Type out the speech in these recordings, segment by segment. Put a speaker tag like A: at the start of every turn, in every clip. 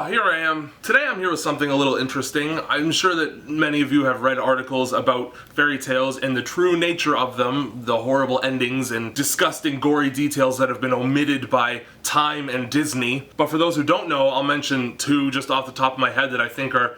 A: Well, here I am. Today I'm here with something a little interesting. I'm sure that many of you have read articles about fairy tales and the true nature of them, the horrible endings and disgusting gory details that have been omitted by time and Disney. But for those who don't know, I'll mention two just off the top of my head that I think are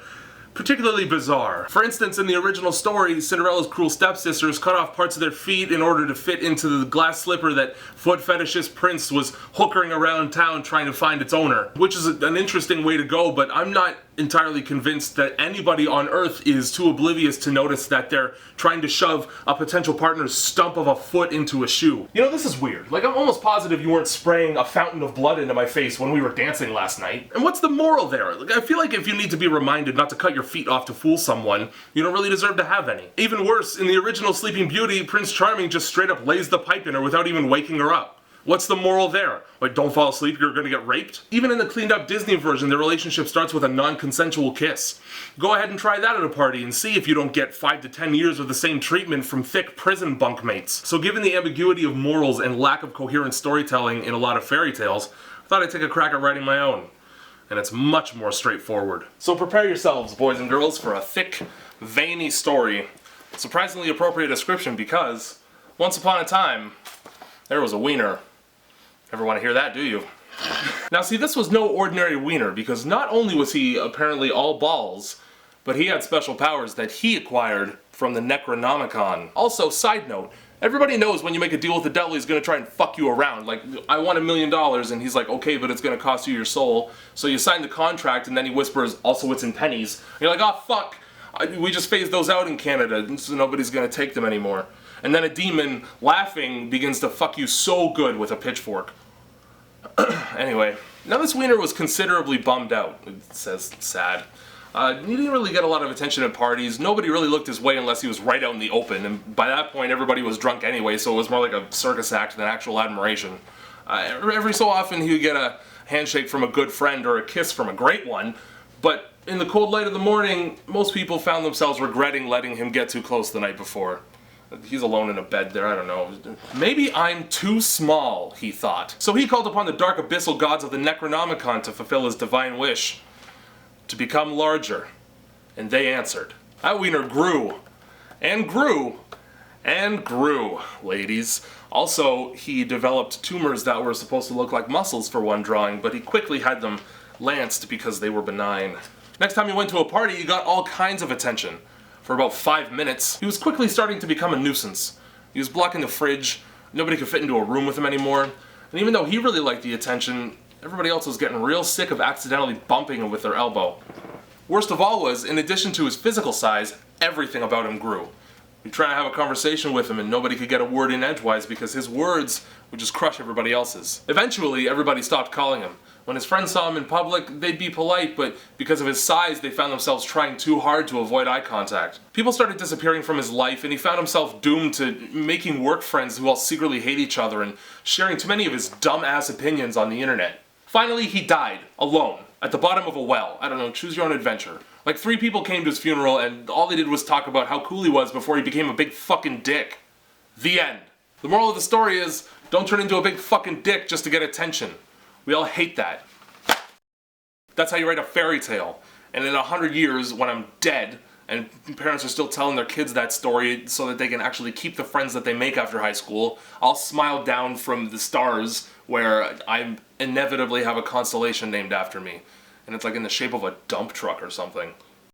A: particularly bizarre. For instance, in the original story, Cinderella's cruel stepsisters cut off parts of their feet in order to fit into the glass slipper that foot fetishist Prince was hookering around town trying to find its owner. Which is an interesting way to go, but I'm not entirely convinced that anybody on Earth is too oblivious to notice that they're trying to shove a potential partner's stump of a foot into a shoe. You know, this is weird. Like, I'm almost positive you weren't spraying a fountain of blood into my face when we were dancing last night. And what's the moral there? Like, I feel like if you need to be reminded not to cut your feet off to fool someone, you don't really deserve to have any. Even worse, in the original Sleeping Beauty, Prince Charming just straight up lays the pipe in her without even waking her up. What's the moral there? Like, don't fall asleep, you're gonna get raped? Even in the cleaned up Disney version, the relationship starts with a non-consensual kiss. Go ahead and try that at a party and see if you don't get 5 to 10 years of the same treatment from thick prison bunkmates. So given the ambiguity of morals and lack of coherent storytelling in a lot of fairy tales, I thought I'd take a crack at writing my own. And it's much more straightforward. So prepare yourselves, boys and girls, for a thick, veiny story. Surprisingly appropriate description because, once upon a time, there was a wiener. Ever want to hear that, do you? Now see, this was no ordinary wiener, because not only was he apparently all balls, but he had special powers that he acquired from the Necronomicon. Also, side note, everybody knows when you make a deal with the devil, he's gonna try and fuck you around. Like, I want $1 million, and he's like, okay, but it's gonna cost you your soul. So you sign the contract, and then he whispers, also it's in pennies. And you're like, oh fuck, we just phased those out in Canada, so nobody's gonna take them anymore. And then a demon, laughing, begins to fuck you so good with a pitchfork. Anyway, now this wiener was considerably bummed out. It says sad. He didn't really get a lot of attention at parties. Nobody really looked his way unless he was right out in the open. And by that point, everybody was drunk anyway, so it was more like a circus act than actual admiration. Every so often, he would get a handshake from a good friend or a kiss from a great one. But in the cold light of the morning, most people found themselves regretting letting him get too close the night before. He's alone in a bed there, I don't know. Maybe I'm too small, he thought. So he called upon the dark abyssal gods of the Necronomicon to fulfill his divine wish. To become larger. And they answered. That wiener grew. And grew. And grew, ladies. Also, he developed tumors that were supposed to look like muscles for one drawing, but he quickly had them lanced because they were benign. Next time he went to a party, he got all kinds of attention. For about 5 minutes, he was quickly starting to become a nuisance. He was blocking the fridge, nobody could fit into a room with him anymore, and even though he really liked the attention, everybody else was getting real sick of accidentally bumping him with their elbow. Worst of all was, in addition to his physical size, everything about him grew. You'd try to have a conversation with him and nobody could get a word in edgewise because his words would just crush everybody else's. Eventually, everybody stopped calling him. When his friends saw him in public, they'd be polite, but because of his size, they found themselves trying too hard to avoid eye contact. People started disappearing from his life, and he found himself doomed to making work friends who all secretly hate each other and sharing too many of his dumb-ass opinions on the internet. Finally, he died, alone, at the bottom of a well. I don't know, choose your own adventure. Like 3 people came to his funeral, and all they did was talk about how cool he was before he became a big fucking dick. The end. The moral of the story is, don't turn into a big fucking dick just to get attention. We all hate that. That's how you write a fairy tale. And in 100 years, when I'm dead, and parents are still telling their kids that story so that they can actually keep the friends that they make after high school, I'll smile down from the stars where I inevitably have a constellation named after me. And it's like in the shape of a dump truck or something.